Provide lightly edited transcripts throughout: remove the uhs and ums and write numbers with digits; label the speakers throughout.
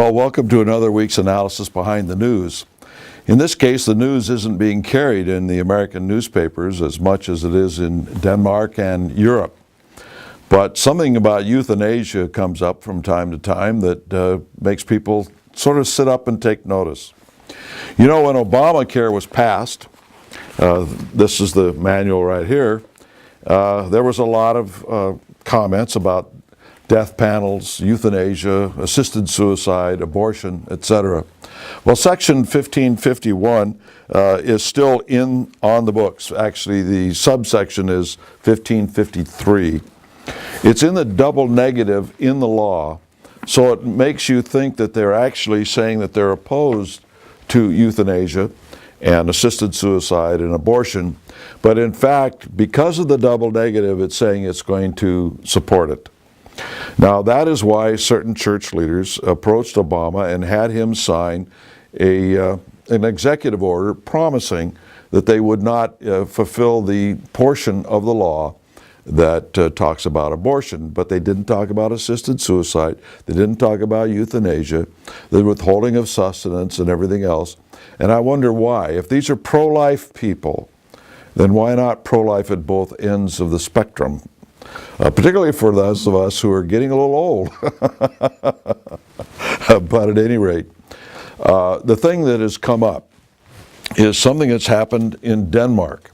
Speaker 1: Well, welcome to another week's analysis behind the news. In this case, the news isn't being carried in the American newspapers as much as it is in Denmark and Europe. But something about euthanasia comes up from time to time that makes people sort of sit up and take notice. You know, when ObamaCare was passed, this is the manual right here, there was a lot of comments about death panels, euthanasia, assisted suicide, abortion, etc. Well, Section 1551 is still on the books. Actually, the subsection is 1553. It's in the double negative in the law, so it makes you think that they're actually saying that they're opposed to euthanasia and assisted suicide and abortion. But in fact, because of the double negative, it's saying it's going to support it. Now, that is why certain church leaders approached Obama and had him sign an executive order promising that they would not fulfill the portion of the law that talks about abortion. But they didn't talk about assisted suicide. They didn't talk about euthanasia, the withholding of sustenance and everything else. And I wonder why. If these are pro-life people, then why not pro-life at both ends of the spectrum? Particularly for those of us who are getting a little old. But at any rate, the thing that has come up is something that's happened in Denmark.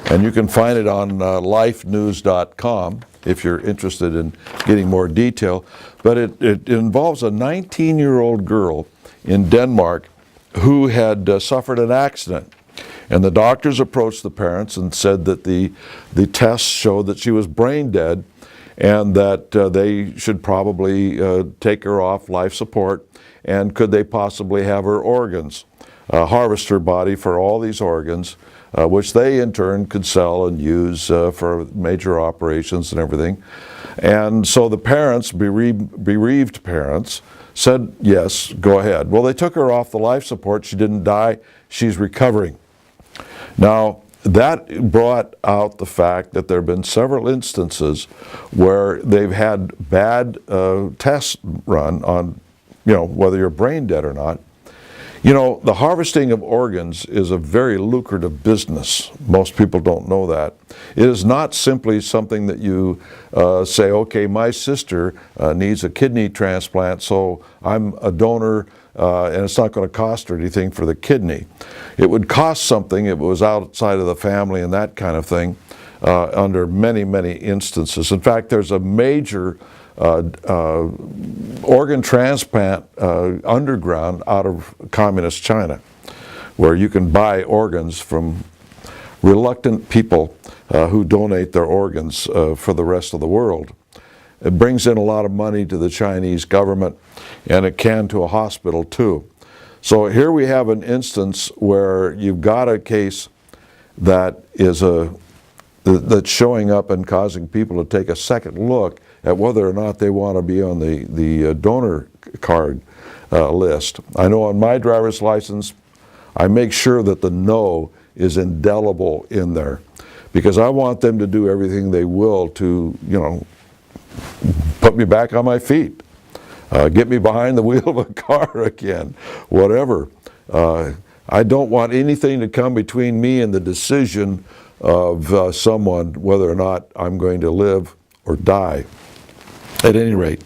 Speaker 1: And you can find it on lifenews.com if you're interested in getting more detail. But it involves a 19-year-old girl in Denmark who had suffered an accident. And the doctors approached the parents and said that the tests showed that she was brain dead and that they should probably take her off life support, and could they possibly have her organs, harvest her body for all these organs, which they in turn could sell and use for major operations and everything. And so the parents, bereaved parents, said, yes, go ahead. Well, they took her off the life support. She didn't die. She's recovering. Now, that brought out the fact that there have been several instances where they've had bad tests run on, whether you're brain dead or not. The harvesting of organs is a very lucrative business. Most people don't know that. It is not simply something that you say, okay, my sister needs a kidney transplant, so I'm a donor, and it's not going to cost her anything for the kidney. It would cost something if it was outside of the family and that kind of thing under many, many instances. In fact, there's a major organ transplant underground out of communist China, where you can buy organs from reluctant people who donate their organs for the rest of the world. It brings in a lot of money to the Chinese government, and it can to a hospital too. So here we have an instance where you've got a case that is that's showing up and causing people to take a second look at whether or not they want to be on the donor card list. I know on my driver's license, I make sure that the no is indelible in there, because I want them to do everything they will to, put me back on my feet, get me behind the wheel of a car again, whatever. I don't want anything to come between me and the decision of someone whether or not I'm going to live or die. At any rate,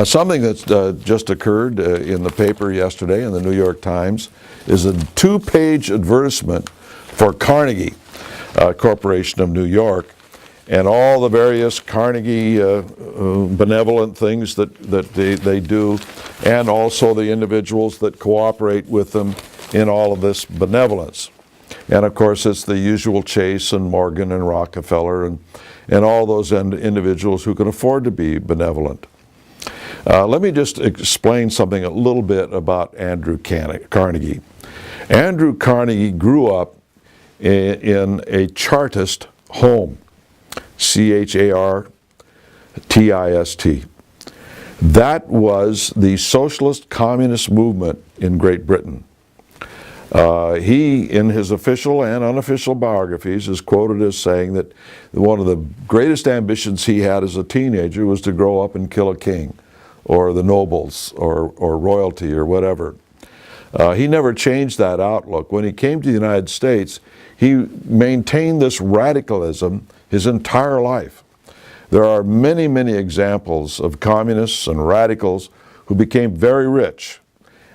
Speaker 1: something that's just occurred in the paper yesterday in the New York Times is a 2-page advertisement for Carnegie Corporation of New York and all the various Carnegie benevolent things that they do, and also the individuals that cooperate with them in all of this benevolence. And of course, it's the usual Chase and Morgan and Rockefeller and all those individuals who can afford to be benevolent. Let me just explain something a little bit about Andrew Carnegie. Andrew Carnegie grew up in a Chartist home, C-H-A-R-T-I-S-T. That was the socialist communist movement in Great Britain. He, in his official and unofficial biographies, is quoted as saying that one of the greatest ambitions he had as a teenager was to grow up and kill a king. or the nobles or royalty or whatever. He never changed that outlook. When he came to the United States, he maintained this radicalism his entire life. There are many, many examples of communists and radicals who became very rich.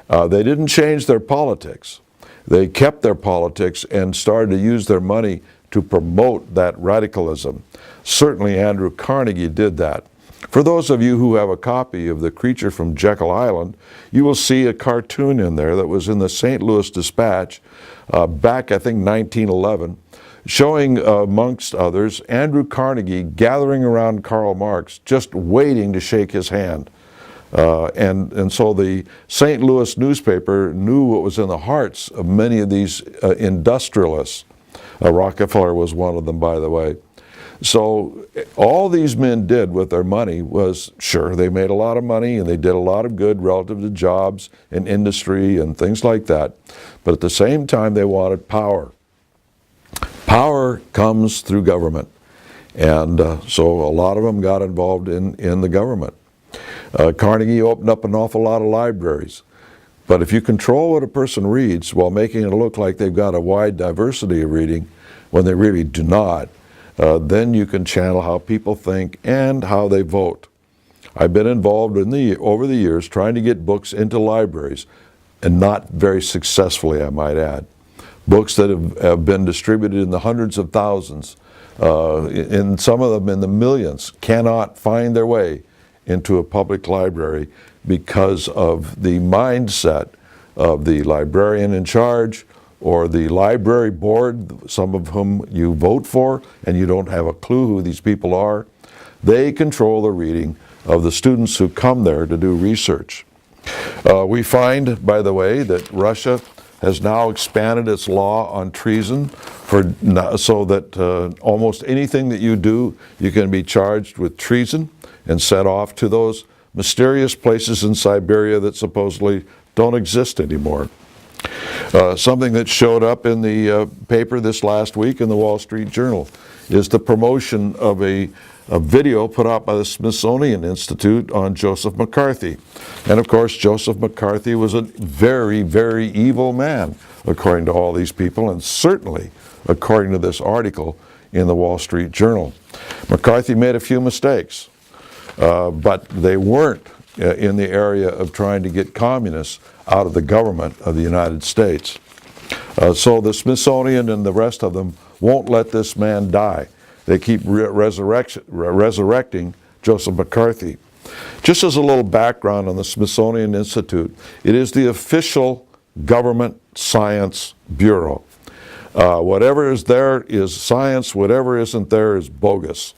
Speaker 1: They didn't change their politics. They kept their politics and started to use their money to promote that radicalism. Certainly Andrew Carnegie did that. For those of you who have a copy of The Creature from Jekyll Island, you will see a cartoon in there that was in the St. Louis Dispatch back, I think, 1911, showing, amongst others, Andrew Carnegie gathering around Karl Marx, just waiting to shake his hand. And so the St. Louis newspaper knew what was in the hearts of many of these industrialists. Rockefeller was one of them, by the way. So all these men did with their money was, sure, they made a lot of money and they did a lot of good relative to jobs and industry and things like that. But at the same time, they wanted power. Power comes through government. And so a lot of them got involved in the government. Carnegie opened up an awful lot of libraries. But if you control what a person reads while making it look like they've got a wide diversity of reading when they really do not, then you can channel how people think and how they vote. I've been involved over the years trying to get books into libraries, and not very successfully, I might add. Books that have been distributed in the hundreds of thousands, in some of them in the millions, cannot find their way into a public library because of the mindset of the librarian in charge or the library board, some of whom you vote for and you don't have a clue who these people are. They control the reading of the students who come there to do research. We find, by the way, that Russia has now expanded its law on treason so that almost anything that you do, you can be charged with treason and sent off to those mysterious places in Siberia that supposedly don't exist anymore. Something that showed up in the paper this last week in the Wall Street Journal is the promotion of a video put out by the Smithsonian Institute on Joseph McCarthy. And of course, Joseph McCarthy was a very, very evil man, according to all these people, and certainly according to this article in the Wall Street Journal. McCarthy made a few mistakes, but they weren't in the area of trying to get communists out of the government of the United States. So the Smithsonian and the rest of them won't let this man die. They keep resurrecting Joseph McCarthy. Just as a little background on the Smithsonian Institute, it is the official government science bureau. Whatever is there is science, whatever isn't there is bogus.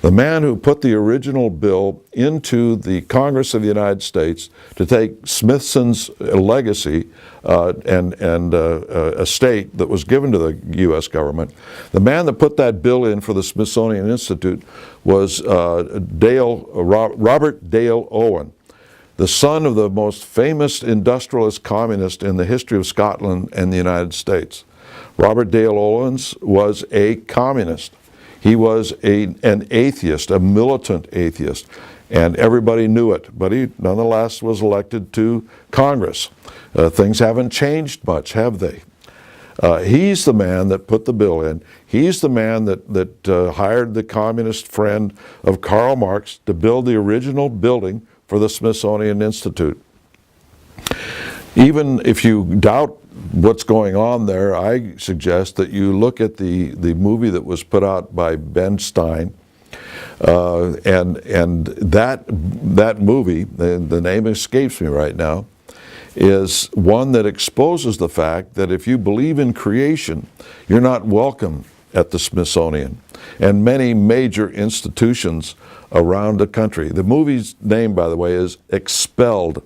Speaker 1: The man who put the original bill into the Congress of the United States to take Smithson's legacy and estate that was given to the U.S. government, the man that put that bill in for the Smithsonian Institute was Robert Dale Owen, the son of the most famous industrialist communist in the history of Scotland and the United States. Robert Dale Owens was a communist. He was an atheist, a militant atheist, and everybody knew it, but he nonetheless was elected to Congress. Things haven't changed much, have they? He's the man that put the bill in. He's the man that hired the communist friend of Karl Marx to build the original building for the Smithsonian Institute. Even if you doubt what's going on there, I suggest that you look at the movie that was put out by Ben Stein, and that movie, the name escapes me right now, is one that exposes the fact that if you believe in creation, you're not welcome at the Smithsonian and many major institutions around the country. The movie's name, by the way, is Expelled.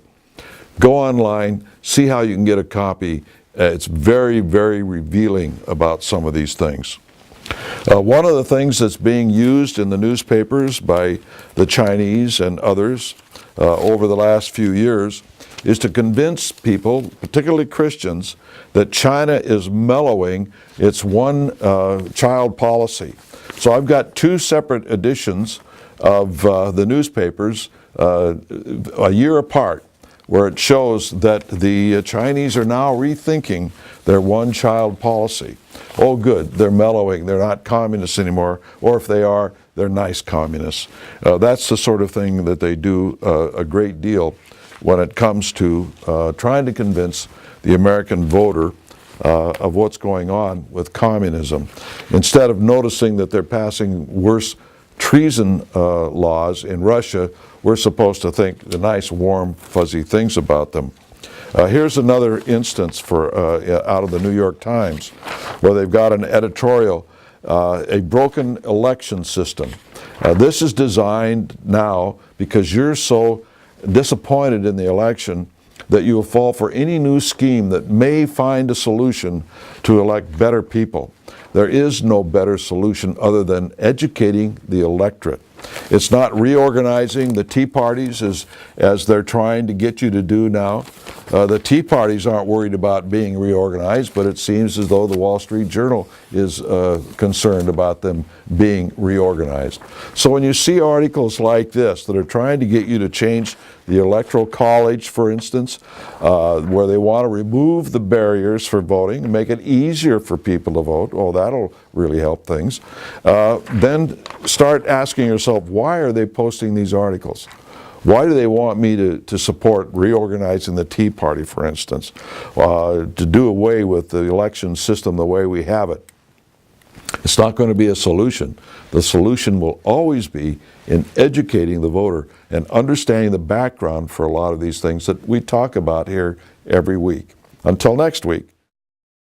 Speaker 1: Go online, see how you can get a copy. It's very, very revealing about some of these things. One of the things that's being used in the newspapers by the Chinese and others over the last few years is to convince people, particularly Christians, that China is mellowing its one-child policy. So I've got two separate editions of the newspapers a year apart, where it shows that the Chinese are now rethinking their one-child policy. Oh good, they're mellowing, they're not communists anymore, or if they are, they're nice communists. That's the sort of thing that they do a great deal when it comes to trying to convince the American voter of what's going on with communism. Instead of noticing that they're passing worse treason laws in Russia, we're supposed to think the nice, warm, fuzzy things about them. Here's another instance out of the New York Times, where they've got an editorial, a broken election system. This is designed now because you're so disappointed in the election that you will fall for any new scheme that may find a solution to elect better people. There is no better solution other than educating the electorate. It's not reorganizing the Tea Parties as they're trying to get you to do now. The Tea Parties aren't worried about being reorganized, but it seems as though the Wall Street Journal is concerned about them being reorganized. So when you see articles like this that are trying to get you to change the Electoral College, for instance, where they want to remove the barriers for voting and make it easier for people to vote, oh, that'll really help things, then start asking yourself, why are they posting these articles? Why do they want me to support reorganizing the Tea Party, for instance, to do away with the election system the way we have it? It's not going to be a solution. The solution will always be in educating the voter and understanding the background for a lot of these things that we talk about here every week. Until next week,